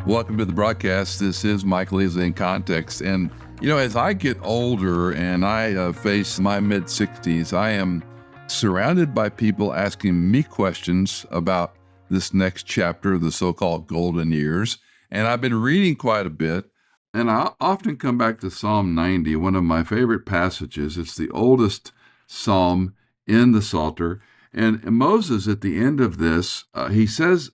Welcome to the broadcast. This is Michael Easley inContext. And, as I get older and I face my mid-60s, I am surrounded by people asking me questions about this next chapter of the so-called golden years. And I've been reading quite a bit. And I often come back to Psalm 90, one of my favorite passages. It's the oldest psalm in the Psalter. And Moses, at the end of this, he says,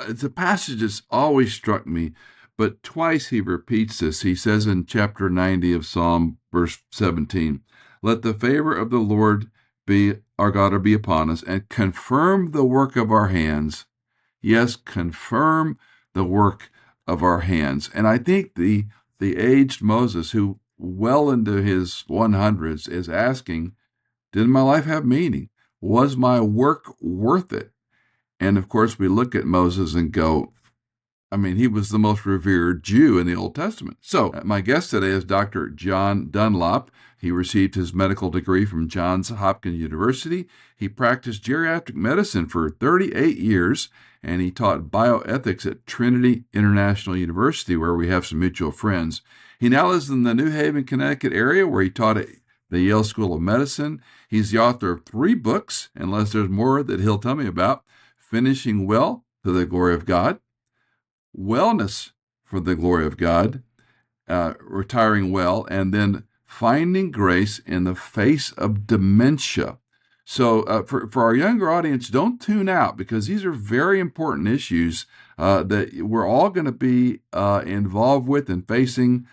it's a passage that's always struck me, but twice he repeats this. He says in chapter 90 of Psalm, verse 17, "Let the favor of the Lord be our God be upon us, and confirm the work of our hands." Yes, confirm the work of our hands. And I think the aged Moses, who well into his 100s, is asking, did my life have meaning? Was my work worth it? And of course, we look at Moses and go, he was the most revered Jew in the Old Testament. So my guest today is Dr. John Dunlop. He received his medical degree from Johns Hopkins University. He practiced geriatric medicine for 38 years, and he taught bioethics at Trinity International University, where we have some mutual friends. He now lives in the New Haven, Connecticut area, where he taught at the Yale School of Medicine. He's the author of 3 books, unless there's more that he'll tell me about: Finishing Well to the Glory of God, Wellness for the Glory of God, Retiring Well, and then Finding Grace in the Face of Dementia. So for our younger audience, don't tune out, because these are very important issues that we're all going to be involved with and facing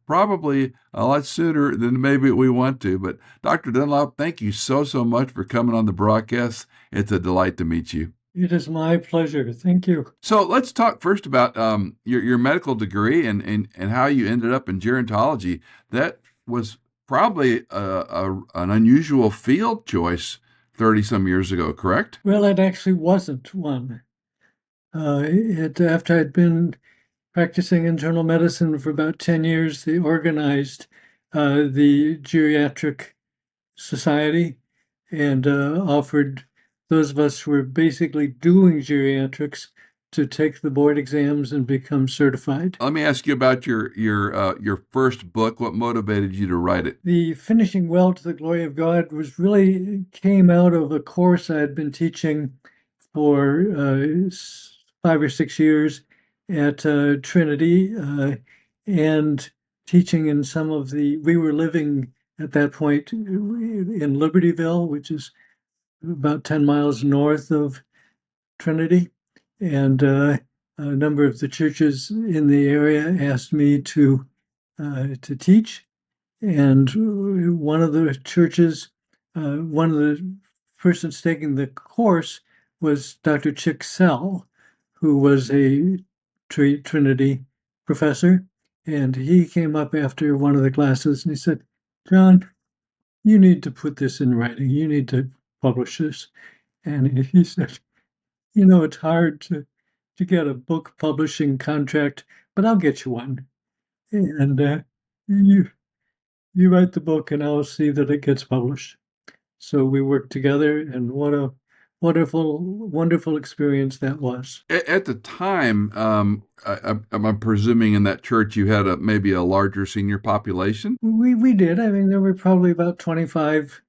probably a lot sooner than maybe we want to. But Dr. Dunlop, thank you so much for coming on the broadcast. It's a delight to meet you. It is my pleasure. Thank you. So let's talk first about your medical degree and how you ended up in gerontology. That was probably an unusual field choice 30-some years ago, correct? Well, it actually wasn't one. After I'd been practicing internal medicine for about 10 years, they organized the Geriatric Society and offered those of us who were basically doing geriatrics to take the board exams and become certified. Let me ask you about your first book. What motivated you to write it? The Finishing Well to the Glory of God came out of a course I had been teaching for 5 or 6 years at Trinity, and teaching in we were living at that point in Libertyville, which is about 10 miles north of Trinity, and a number of the churches in the area asked me to teach. And one of the churches, one of the persons taking the course was Dr. Chick Sell, who was a Trinity professor. And he came up after one of the classes and he said, "John, you need to put this in writing. You need to publish this." And he said, "It's hard to get a book publishing contract, but I'll get you one. And you write the book and I'll see that it gets published." So we worked together, and what a wonderful experience that was. At the time, I'm presuming in that church you had maybe a larger senior population? We did. There were probably about 25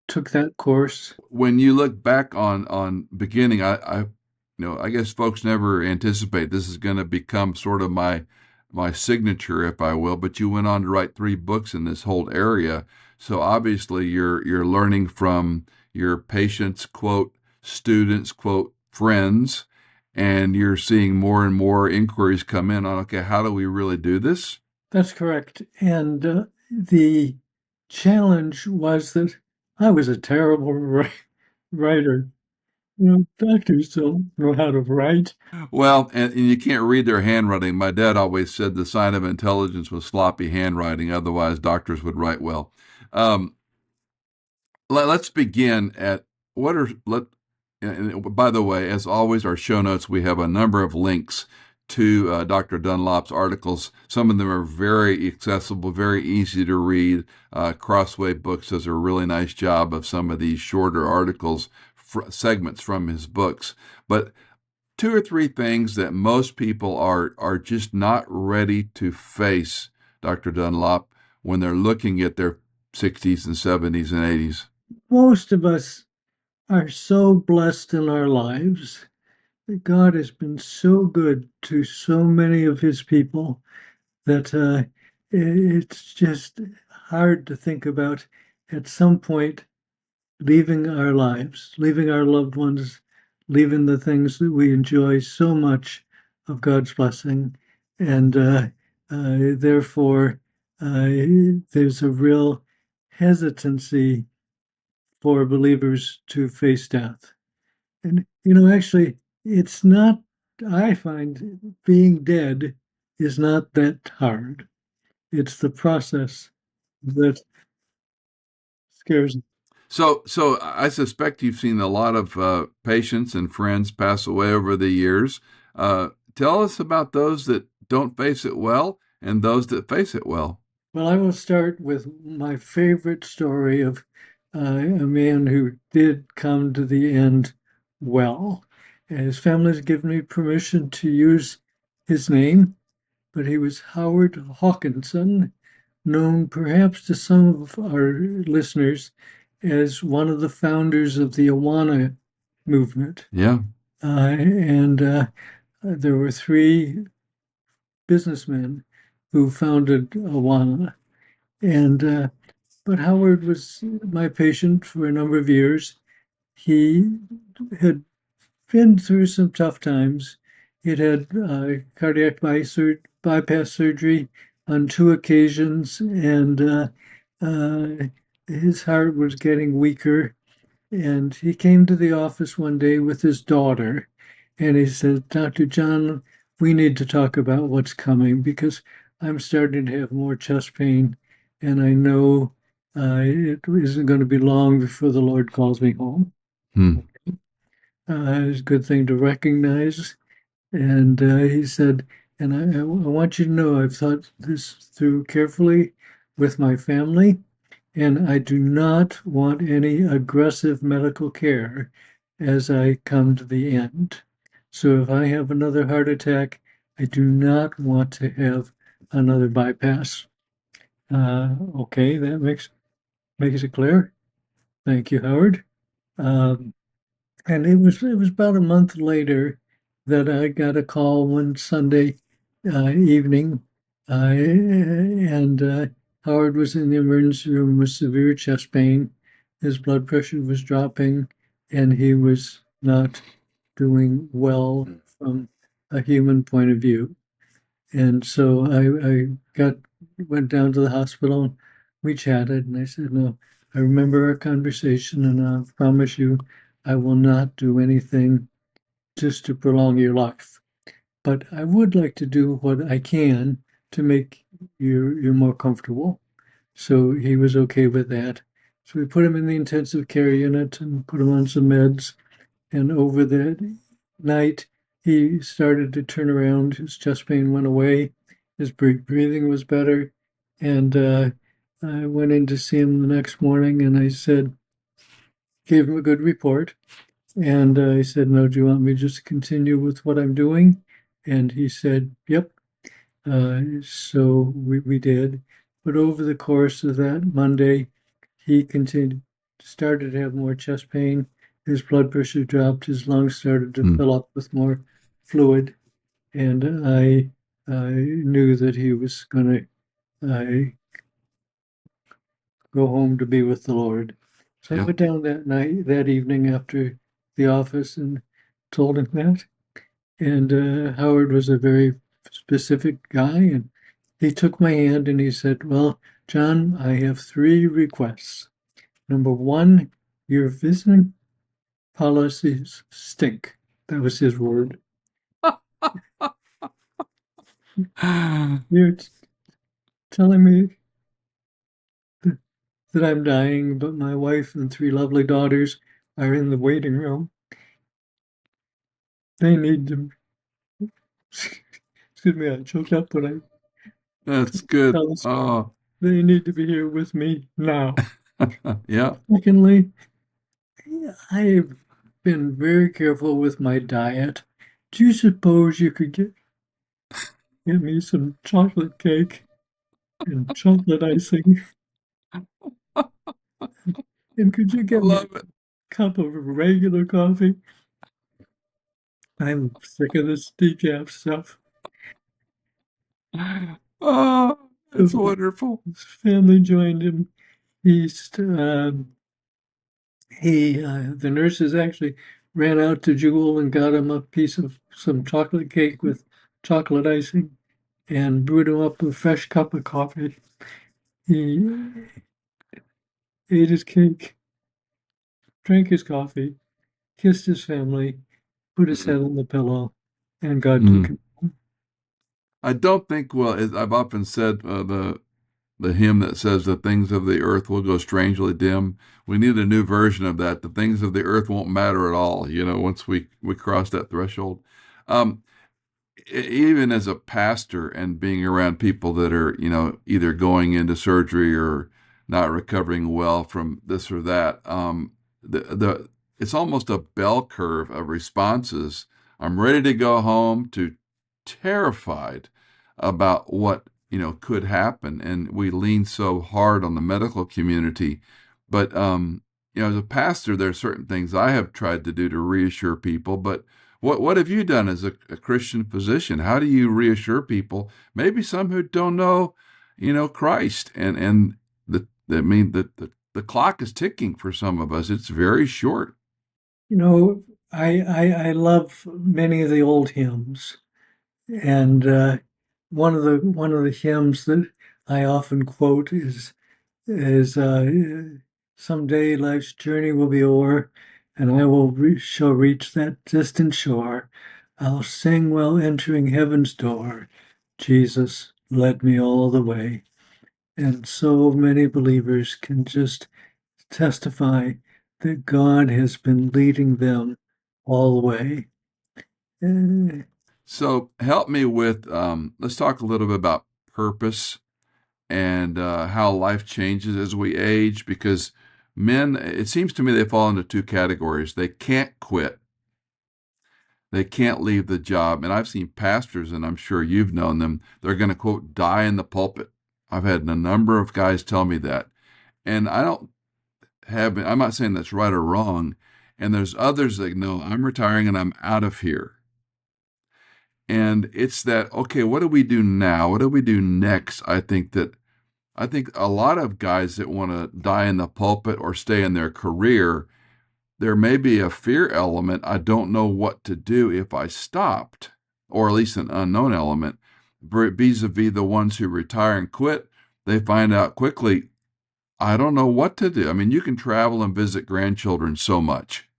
took that course. When you look back on beginning, I guess folks never anticipate this is going to become sort of my signature, if I will, but you went on to write 3 books in this whole area. So obviously you're learning from your patients, quote, students, quote, friends, and you're seeing more and more inquiries come in on, okay, how do we really do this? That's correct. And the challenge was that I was a terrible writer. Doctors don't know how to write. Well, and you can't read their handwriting. My dad always said the sign of intelligence was sloppy handwriting. Otherwise, doctors would write well. Let's begin at and by the way, as always, our show notes, we have a number of links to Dr. Dunlop's articles. Some of them are very accessible, very easy to read. Crossway Books does a really nice job of some of these shorter articles, segments from his books. But two or three things that most people are just not ready to face, Dr. Dunlop, when they're looking at their 60s and 70s and 80s? Most of us are so blessed in our lives that God has been so good to so many of his people that it's just hard to think about at some point leaving our lives, leaving our loved ones, leaving the things that we enjoy so much of God's blessing. And therefore, there's a real hesitancy for believers to face death. And, actually, it's not, I find being dead is not that hard. It's the process that scares me. So I suspect you've seen a lot of patients and friends pass away over the years. Tell us about those that don't face it well and those that face it well. Well, I will start with my favorite story of a man who did come to the end well. His family has given me permission to use his name, but he was Howard Hawkinson, known perhaps to some of our listeners as one of the founders of the Awana movement. Yeah. And there were three businessmen who founded Awana. And but Howard was my patient for a number of years. He had been through some tough times. He'd had cardiac bypass surgery on two occasions, and uh, his heart was getting weaker. And he came to the office one day with his daughter, and he said, Dr. John, we need to talk about what's coming because I'm starting to have more chest pain, and I know it isn't going to be long before the Lord calls me home. Hmm. It's a good thing to recognize. And he said, and I want you to know I've thought this through carefully with my family, and I do not want any aggressive medical care as I come to the end. So if I have another heart attack, I do not want to have another bypass. Okay, that makes it clear. Thank you, Howard. Um, and it was about a month later that I got a call one Sunday evening, and Howard was in the emergency room with severe chest pain. His blood pressure was dropping, and he was not doing well from a human point of view. And so I went down to the hospital. We chatted, and I said, "No, I remember our conversation, and I promise you, I will not do anything just to prolong your life. But I would like to do what I can to make you more comfortable." So he was okay with that. So we put him in the intensive care unit and put him on some meds. And over the night, he started to turn around. His chest pain went away. His breathing was better. And I went in to see him the next morning, and I said, gave him a good report. And I said, no, do you want me just to continue with what I'm doing? And he said, yep. So we did. But over the course of that Monday, he started to have more chest pain. His blood pressure dropped. His lungs started to Hmm. fill up with more fluid. And I knew that he was going to go home to be with the Lord. So I Yeah. went down that evening after the office and told him that. And Howard was a very specific guy, and he took my hand and he said, well, John, I have three requests. Number one, your visiting policies stink. That was his word. You're telling me that I'm dying, but my wife and three lovely daughters are in the waiting room. They need to, excuse me, I choked up when I That's good. tell this. Oh, They need to be here with me now. yeah. Secondly, I've been very careful with my diet, Do you suppose you could get me some chocolate cake and chocolate icing? And could you I get me love it. a cup of regular coffee? I'm sick of this decaf stuff. Oh, it's So wonderful. his family joined him. He's the nurses actually ran out to Jewel and got him a piece of some chocolate cake with chocolate icing and brewed him up a fresh cup of coffee. He ate his cake, drank his coffee, kissed his family, put his Mm, head on the pillow, and God took mm. him. I don't think, well, I've often said the hymn that says the things of the earth will go strangely dim. We need a new version of that. The things of the earth won't matter at all, once we cross that threshold. Um, Even as a pastor and being around people that are, either going into surgery or not recovering well from this or that, the it's almost a bell curve of responses. I'm ready to go home to terrified about what could happen, and we lean so hard on the medical community. But as a pastor, there are certain things I have tried to do to reassure people, but what have you done as a Christian physician? How do you reassure people, maybe some who don't know, Christ, and the clock is ticking for some of us. It's very short. You know, I love many of the old hymns, and one of the hymns that I often quote is someday life's journey will be o'er, and I shall reach that distant shore. I'll sing while entering heaven's door. Jesus led me all the way. And so many believers can just testify that God has been leading them all the way. Eh, So help me with, let's talk a little bit about purpose and how life changes as we age, because men, it seems to me they fall into two categories. They can't quit. They can't leave the job. And I've seen pastors, and I'm sure you've known them, they're going to, quote, die in the pulpit. I've had a number of guys tell me that. And I'm not saying that's right or wrong. And there's others that know, I'm retiring and I'm out of here. And it's that, okay, what do we do now? What do we do next? I think a lot of guys that want to die in the pulpit or stay in their career, there may be a fear element. I don't know what to do if I stopped, or at least an unknown element. Vis-a-vis the ones who retire and quit, they find out quickly, I don't know what to do. I mean, you can travel and visit grandchildren so much,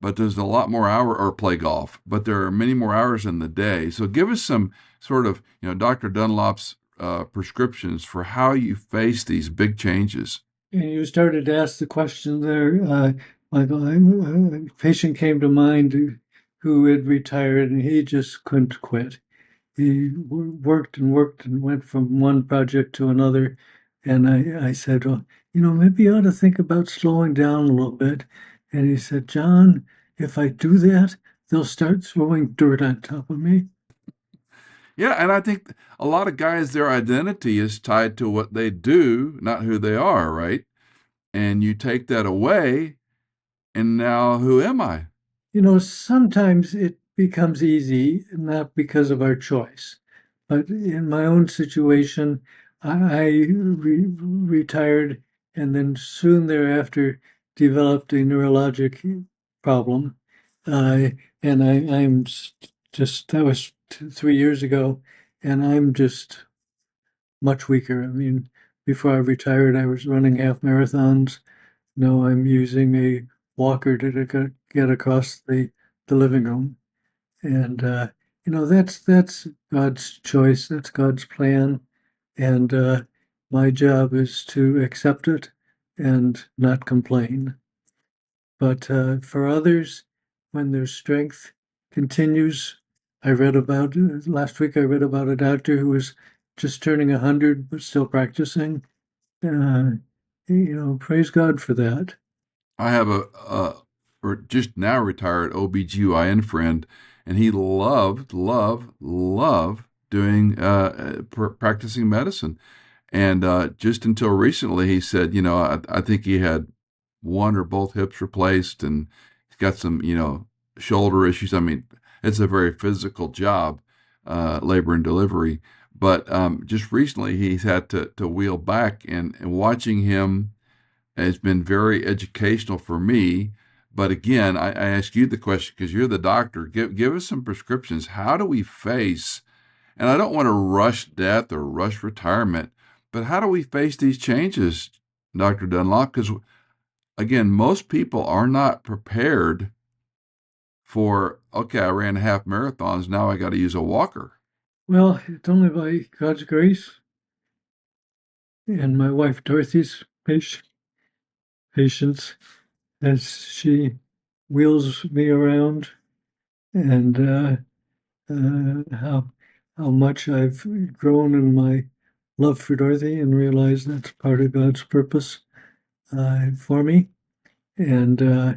but there's a lot more hour or play golf, but there are many more hours in the day. So give us some sort of, Dr. Dunlop's prescriptions for how you face these big changes. And you started to ask the question there, Michael. A patient came to mind who had retired and he just couldn't quit. He worked and worked and went from one project to another. And I said, well, maybe you ought to think about slowing down a little bit. And he said, John, if I do that, they'll start throwing dirt on top of me. Yeah, and I think a lot of guys, their identity is tied to what they do, not who they are, right? And you take that away, and now who am I? Sometimes it becomes easy, not because of our choice. But in my own situation, I retired and then soon thereafter developed a neurologic problem. Uh, and I'm just, that was 3 years ago, and I'm just much weaker. I mean, before I retired, I was running half marathons. Now I'm using a walker to get across the living room. And that's God's choice, that's God's plan. And my job is to accept it and not complain. But for others, when their strength continues, I read about last week. I read about a doctor who was just turning 100 but still practicing. Uh, praise God for that. I have a or just now retired OBGYN friend, and he loved doing practicing medicine. And just until recently, he said, I think he had one or both hips replaced, and he's got some, shoulder issues. I mean, it's a very physical job, labor and delivery. But just recently, he's had to wheel back, and watching him has been very educational for me. But again, I ask you the question because you're the doctor. Give us some prescriptions. How do we face, and I don't want to rush death or rush retirement, but how do we face these changes, Dr. Dunlop? Because again, most people are not prepared for, okay, I ran half marathons, now I got to use a walker. Well, it's only by God's grace and my wife Dorothy's patience as she wheels me around, and how much I've grown in my love for Dorothy and realized that's part of God's purpose for me. And uh,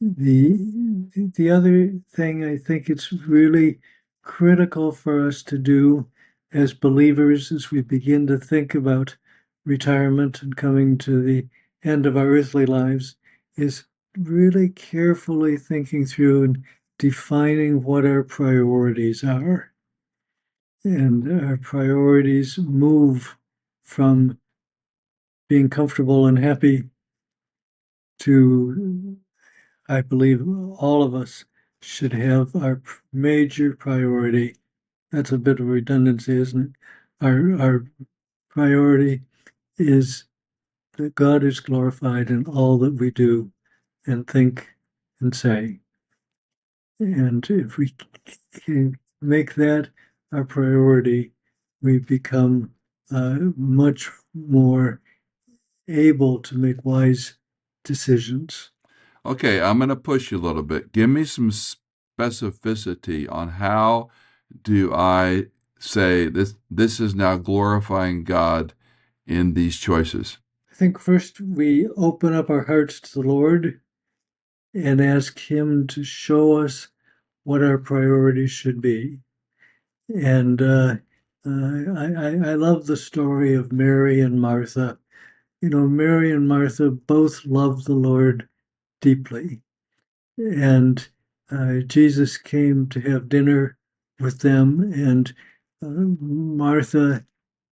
the other thing I think it's really critical for us to do as believers as we begin to think about retirement and coming to the end of our earthly lives is really carefully thinking through and defining what our priorities are. And our priorities move from being comfortable and happy to, I believe all of us should have our major priority. That's a bit of redundancy, isn't it? Our priority is that God is glorified in all that we do and think and say. And if we can make that our priority, we become much more able to make wise decisions. Okay, I'm going to push you a little bit. Give me some specificity on how do I say this is now glorifying God in these choices. I think first we open up our hearts to the Lord and ask Him to show us what our priorities should be. And I love the story of Mary and Martha. You know, Mary and Martha both loved the Lord deeply. And Jesus came to have dinner with them, and Martha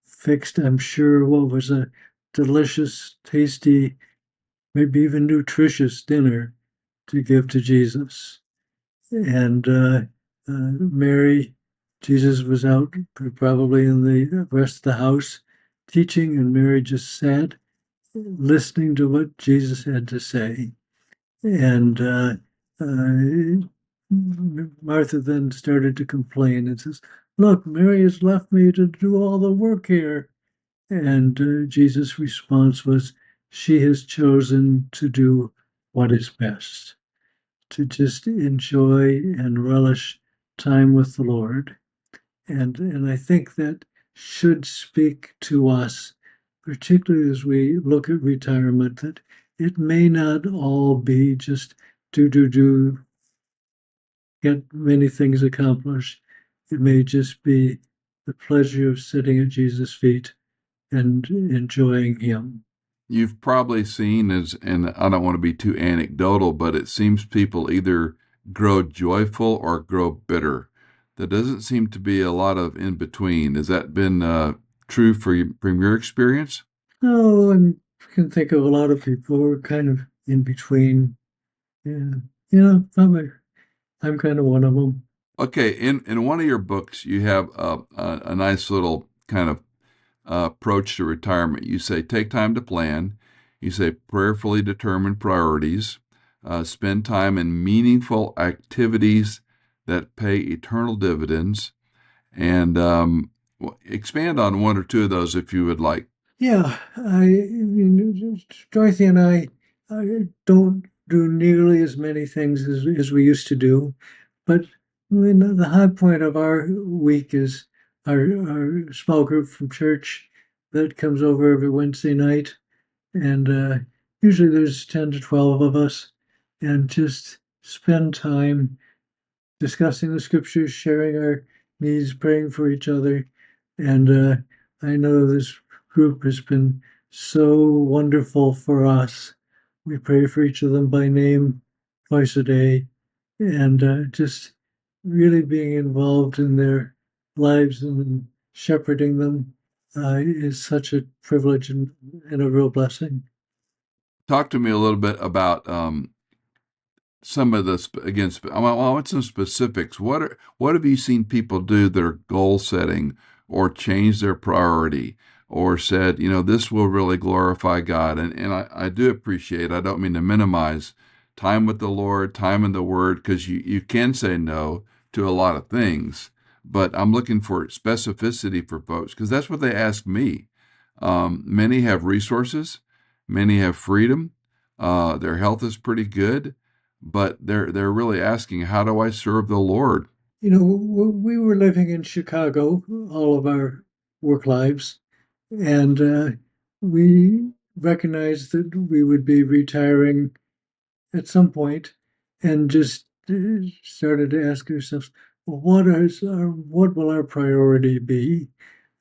fixed, I'm sure, what was a delicious, tasty, maybe even nutritious dinner to give to Jesus. And Mary, Jesus was out probably in the rest of the house teaching, and Mary just sat listening to what Jesus had to say. And Martha then started to complain and says, "Look, Mary has left me to do all the work here." And Jesus' response was, "She has chosen to do what is best, to just enjoy and relish time with the Lord." And I think that should speak to us, particularly as we look at retirement, that it may not all be just do, get many things accomplished. It may just be the pleasure of sitting at Jesus' feet and enjoying Him. You've probably seen, and I don't want to be too anecdotal, but it seems people either grow joyful or grow bitter. There doesn't seem to be a lot of in between. Has that been true for you, from your experience? Oh, and I can think of a lot of people who are kind of in between. Yeah, I'm kind of one of them. Okay, in one of your books, you have a nice little kind of approach to retirement. You say, take time to plan. You say, prayerfully determine priorities. Spend time in meaningful activities that pay eternal dividends. And expand on one or two of those if you would like. Yeah, Dorothy and I don't do nearly as many things as we used to do, but the high point of our week is our small group from church that comes over every Wednesday night, and usually there's 10 to 12 of us, and just spend time discussing the scriptures, sharing our needs, praying for each other. And I know this group has been so wonderful for us. We pray for each of them by name twice a day, and just really being involved in their lives and shepherding them is such a privilege and a real blessing. Talk to me a little bit about some of the I want some specifics. What have you seen people do that are goal setting or change their priority or said, this will really glorify God? And I do appreciate, I don't mean to minimize time with the Lord, time in the Word, because you can say no to a lot of things. But I'm looking for specificity for folks because that's what they ask me. Many have resources, many have freedom, their health is pretty good, but they're really asking, how do I serve the Lord? We were living in Chicago all of our work lives, and we recognized that we would be retiring at some point, and just started to ask ourselves, well, what will our priority be?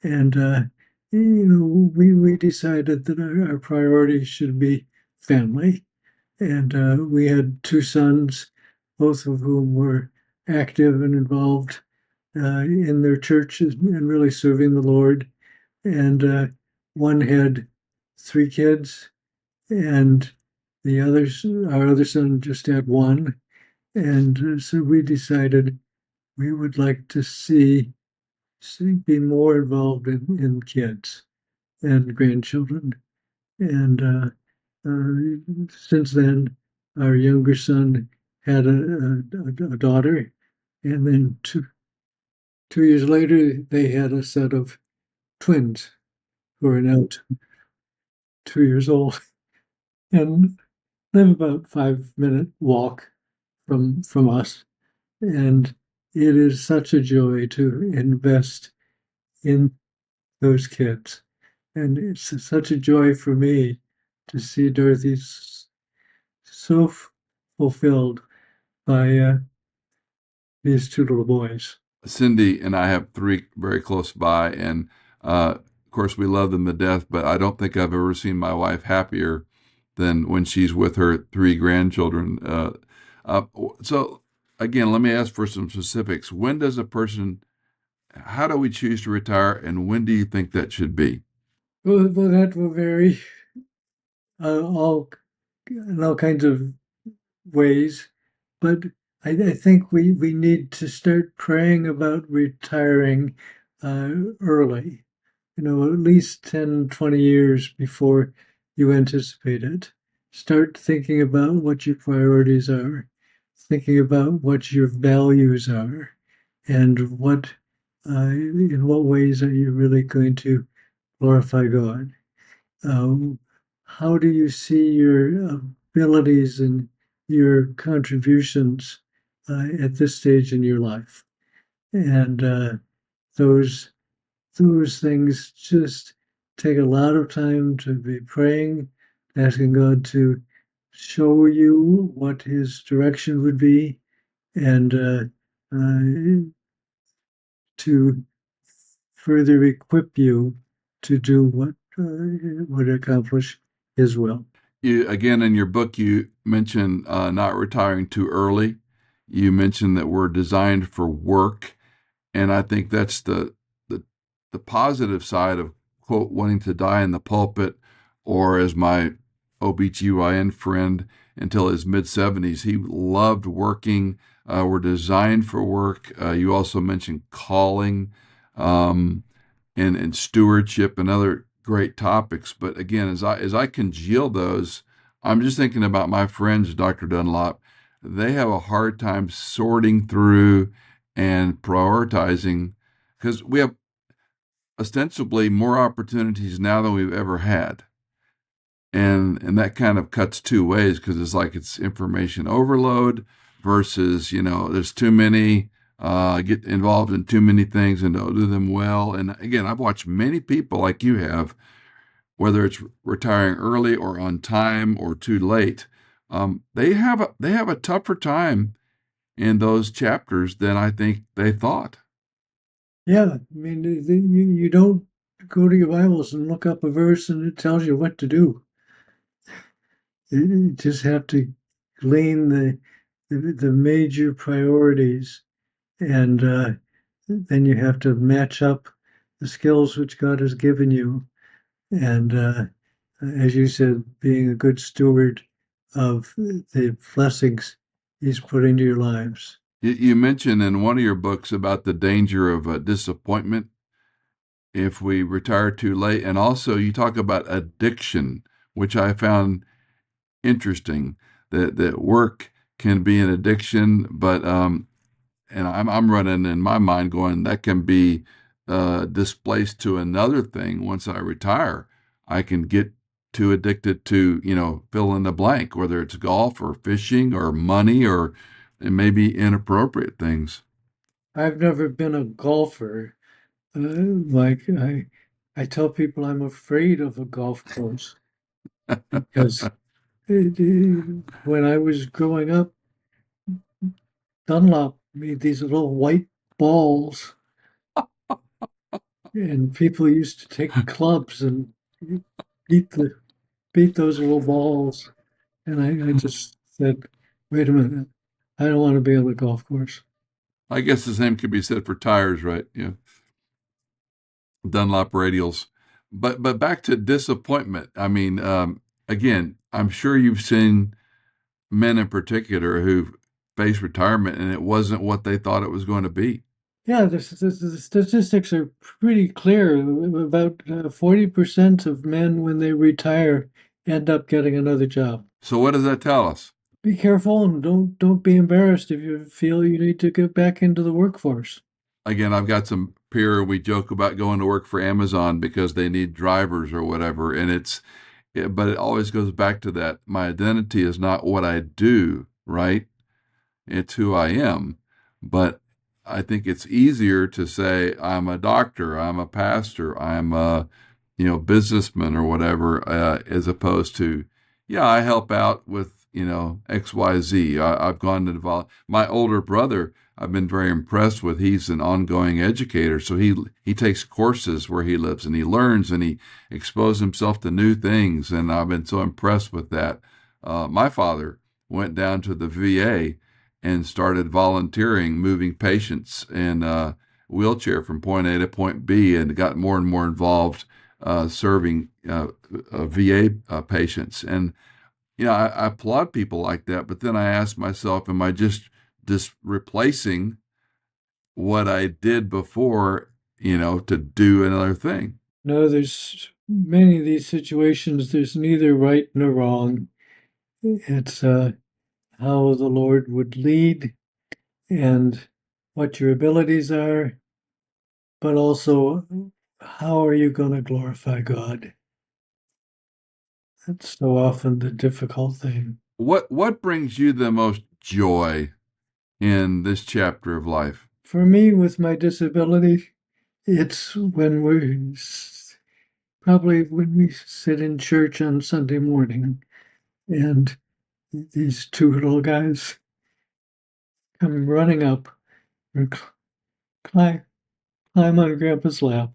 And we decided that our priority should be family, and we had two sons, both of whom were active and involved in their churches and really serving the Lord. And one had three kids, and our other son just had one. And so we decided we would like to be more involved in kids and grandchildren. And since then, our younger son had a daughter, and then 2 years later, they had a set of twins who are now 2 years old and live about 5 minute walk from us. And it is such a joy to invest in those kids. And it's such a joy for me to see Dorothy's so fulfilled by these two little boys. Cindy and I have three very close by, and of course we love them to death, but I don't think I've ever seen my wife happier than when she's with her three grandchildren. So again, let me ask for some specifics. How do we choose to retire, and when do you think that should be? Well, that will vary all in all kinds of ways, but I think we need to start praying about retiring early, at least 10, 20 years before you anticipate it. Start thinking about what your priorities are, thinking about what your values are, and in what ways are you really going to glorify God. How do you see your abilities and your contributions at this stage in your life? And those those things just take a lot of time to be praying, asking God to show you what His direction would be, and to further equip you to do what would accomplish His will. Again, in your book, you mention not retiring too early. You mentioned that we're designed for work, and I think that's the the positive side of quote wanting to die in the pulpit, or as my OBGYN friend until his mid-70s, he loved working. We're designed for work. You also mentioned calling. And stewardship and other great topics. But again, as I congeal those, I'm just thinking about my friends, Dr. Dunlop. They have a hard time sorting through and prioritizing because we have ostensibly more opportunities now than we've ever had. And that kind of cuts two ways because it's like it's information overload versus, there's too many, get involved in too many things and don't do them well. And again, I've watched many people like you have whether it's retiring early or on time or too late, they have a tougher time in those chapters than I think they thought. Yeah, I mean, you don't go to your Bibles and look up a verse and it tells you what to do. You just have to glean the major priorities, and then you have to match up the skills which God has given you, and as you said, being a good steward of the blessings He's put into your lives. You mentioned in one of your books about the danger of disappointment if we retire too late, and also you talk about addiction, which I found interesting. That work can be an addiction, but and I'm running in my mind going that can be displaced to another thing once I retire. I can get too addicted to fill in the blank, whether it's golf or fishing or money or maybe inappropriate things. I've never been a golfer. Like I tell people I'm afraid of a golf course because when I was growing up, Dunlop made these little white balls, and people used to take clubs and beat the beat those little balls. And I just said, wait a minute, I don't want to be on the golf course. I guess the same could be said for tires, right? Yeah, Dunlop radials. But back to disappointment. I mean, again, I'm sure you've seen men in particular who face retirement and it wasn't what they thought it was going to be. Yeah, the statistics are pretty clear. About 40% of men, when they retire, end up getting another job. So what does that tell us? Be careful and don't be embarrassed if you feel you need to get back into the workforce. Again, I've got some peer, we joke about going to work for Amazon because they need drivers or whatever. But it always goes back to that. My identity is not what I do, right? It's who I am. But I think it's easier to say I'm a doctor, I'm a pastor, I'm a businessman or whatever, as opposed to yeah, I help out with XYZ. I've gone to my older brother. I've been very impressed with. He's an ongoing educator, so he takes courses where he lives and he learns and he exposes himself to new things. And I've been so impressed with that. My father went down to the VA and started volunteering, moving patients in a wheelchair from point A to point B, and got more and more involved serving VA patients. And I applaud people like that. But then I ask myself, am I just replacing what I did before, to do another thing? No, there's many of these situations, there's neither right nor wrong. It's how the Lord would lead and what your abilities are, but also how are you going to glorify God? That's so often the difficult thing. What brings you the most joy in this chapter of life? For me, with my disability, it's probably when we sit in church on Sunday morning and these two little guys come running up and climb, climb on Grandpa's lap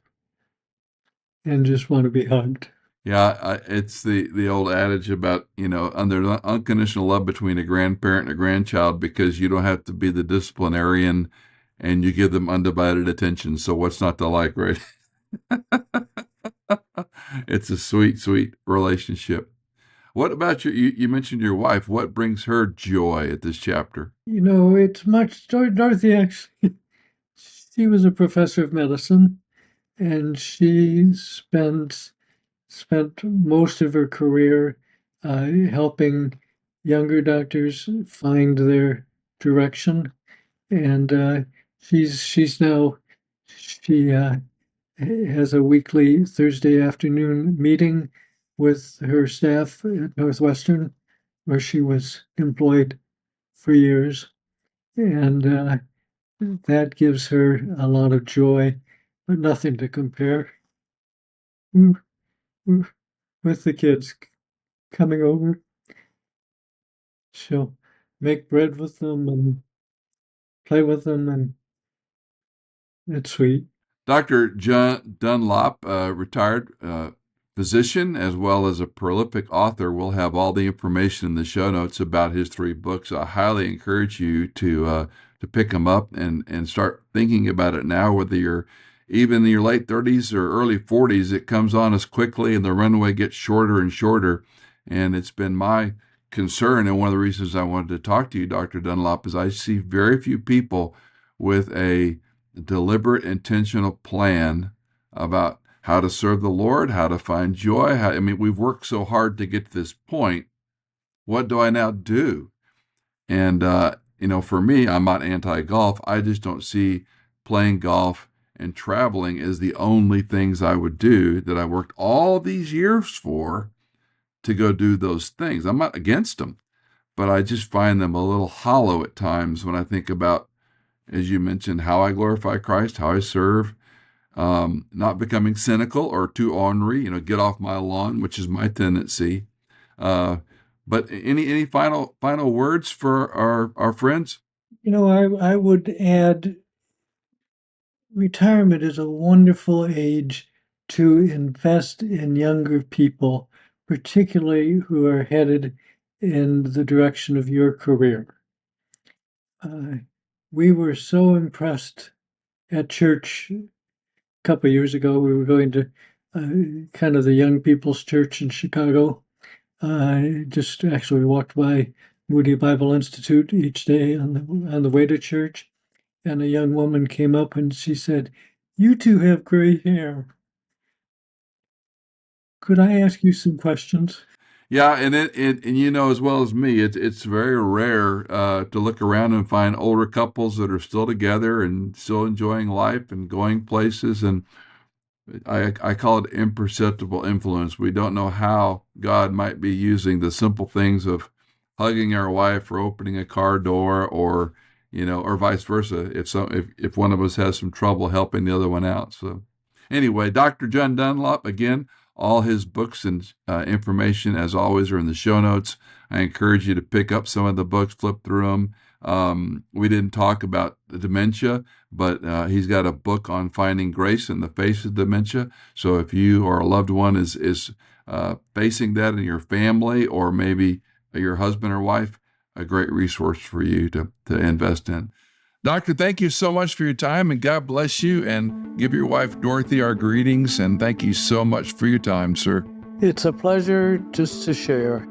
and just want to be hugged. Yeah, it's the old adage about, there's unconditional love between a grandparent and a grandchild because you don't have to be the disciplinarian and you give them undivided attention. So what's not to like, right? It's a sweet, sweet relationship. What about you mentioned your wife. What brings her joy at this chapter? It's much, Dorothy actually, she was a professor of medicine and she spent most of her career helping younger doctors find their direction, and she's now she has a weekly Thursday afternoon meeting with her staff at Northwestern, where she was employed for years, and that gives her a lot of joy, but nothing to compare. with the kids coming over. She'll make bread with them and play with them, and it's sweet. Dr. John Dunlop, retired physician as well as a prolific author, will have all the information in the show notes about his 3 books. I highly encourage you to pick them up and start thinking about it now, whether you're even in your late 30s or early 40s. It comes on us quickly, and the runway gets shorter and shorter. And it's been my concern, and one of the reasons I wanted to talk to you, Dr. Dunlop, is I see very few people with a deliberate, intentional plan about how to serve the Lord, how to find joy. We've worked so hard to get to this point. What do I now do? And, for me, I'm not anti-golf. I just don't see playing golf and traveling as the only things I would do that I worked all these years for to go do those things. I'm not against them, but I just find them a little hollow at times when I think about, as you mentioned, how I glorify Christ, how I serve, not becoming cynical or too ornery, get off my lawn, which is my tendency. But any final words for our friends? I would add, retirement is a wonderful age to invest in younger people, particularly who are headed in the direction of your career. We were so impressed at church a couple of years ago. We were going to kind of the young people's church in Chicago. Just actually walked by Moody Bible Institute each day on the way to church, and a young woman came up and she said, "You two have gray hair. Could I ask you some questions?" Yeah, and as well as me, it's very rare to look around and find older couples that are still together and still enjoying life and going places. And I call it imperceptible influence. We don't know how God might be using the simple things of hugging our wife or opening a car door, or vice versa. If one of us has some trouble helping the other one out. So anyway, Dr. John Dunlop, again, all his books and information, as always, are in the show notes. I encourage you to pick up some of the books, flip through them. We didn't talk about the dementia, but he's got a book on finding grace in the face of dementia. So if you or a loved one is facing that in your family, or maybe your husband or wife, a great resource for you to invest in. Doctor, thank you so much for your time, and God bless you, and give your wife Dorothy our greetings, and thank you so much for your time, sir. It's a pleasure just to share.